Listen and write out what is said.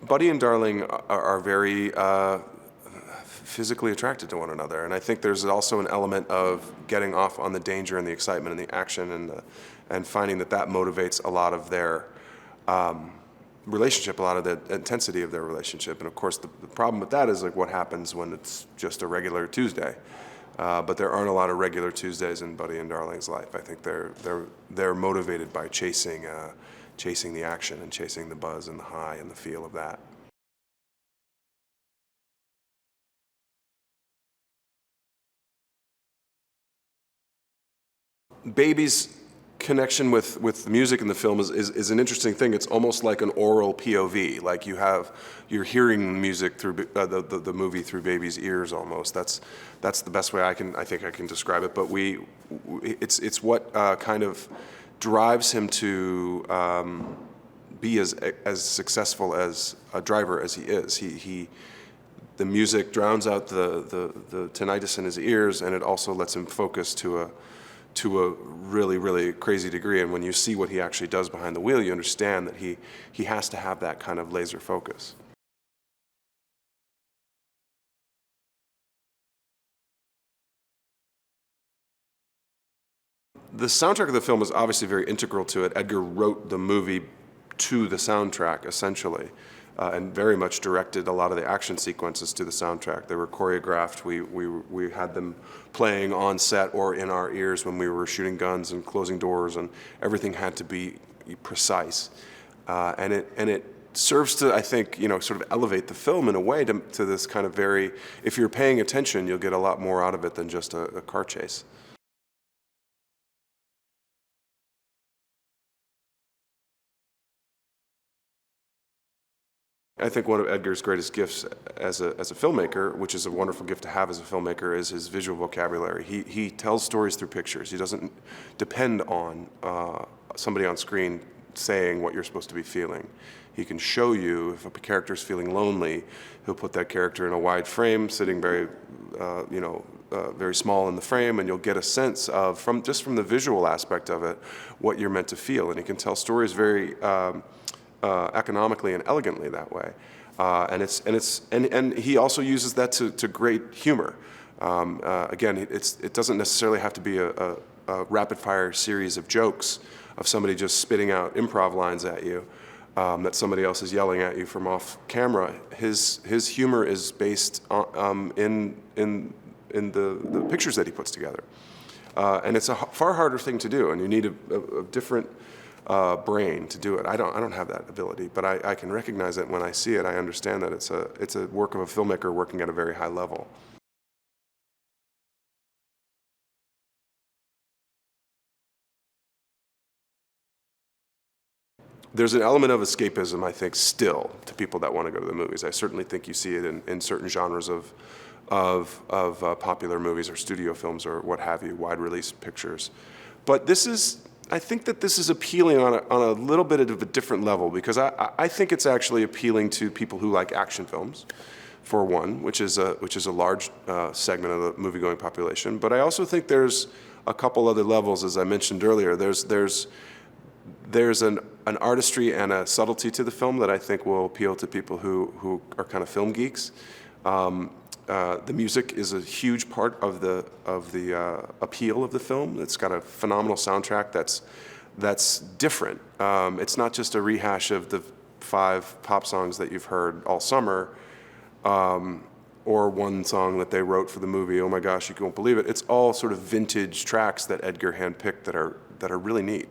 Buddy and Darling are very physically attracted to one another, and I think there's also an element of getting off on the danger and the excitement and the action and finding that motivates a lot of their relationship, a lot of the intensity of their relationship. And of course, the problem with that is like what happens when it's just a regular Tuesday. But there aren't a lot of regular Tuesdays in Buddy and Darling's life. I think they're motivated by chasing the action and chasing the buzz and the high and the feel of that. Baby's connection with the music in the film is an interesting thing. It's almost like an oral POV, like you're hearing music through the movie through Baby's ears almost. That's the best way I think I can describe it. But it's what kind of drives him to be as successful as a driver as he is. The music drowns out the tinnitus in his ears, and it also lets him focus to a really, really crazy degree. And when you see what he actually does behind the wheel, you understand that he has to have that kind of laser focus. The soundtrack of the film is obviously very integral to it. Edgar wrote the movie to the soundtrack, essentially, and very much directed a lot of the action sequences to the soundtrack. They were choreographed. We had them playing on set or in our ears when we were shooting guns and closing doors, and everything had to be precise. And it serves to, I think, sort of elevate the film in a way to this kind of very, if you're paying attention, you'll get a lot more out of it than just a car chase. I think one of Edgar's greatest gifts as a filmmaker, which is a wonderful gift to have as a filmmaker, is his visual vocabulary. He tells stories through pictures. He doesn't depend on somebody on screen saying what you're supposed to be feeling. He can show you if a character is feeling lonely, he'll put that character in a wide frame, sitting very, very small in the frame, and you'll get a sense of, just from the visual aspect of it, what you're meant to feel. And he can tell stories very economically and elegantly that way, and he also uses that to great humor. Again, it doesn't necessarily have to be a rapid-fire series of jokes of somebody just spitting out improv lines at you that somebody else is yelling at you from off camera. His humor is based on, in the pictures that he puts together, and it's a far harder thing to do, and you need a different brain to do it. I don't have that ability, but I can recognize it when I see it. I understand that it's a work of a filmmaker working at a very high level. There's an element of escapism, I think, still to people that want to go to the movies. I certainly think you see it in certain genres of popular movies or studio films or what have you, wide release pictures. But I think that this is appealing on a little bit of a different level, because I think it's actually appealing to people who like action films, for one, which is a large segment of the movie-going population. But I also think there's a couple other levels, as I mentioned earlier. There's an artistry and a subtlety to the film that I think will appeal to people who are kind of film geeks. The music is a huge part of the appeal of the film. It's got a phenomenal soundtrack that's different. It's not just a rehash of the 5 pop songs that you've heard all summer, or one song that they wrote for the movie. Oh my gosh, you won't believe it. It's all sort of vintage tracks that Edgar handpicked that are really neat.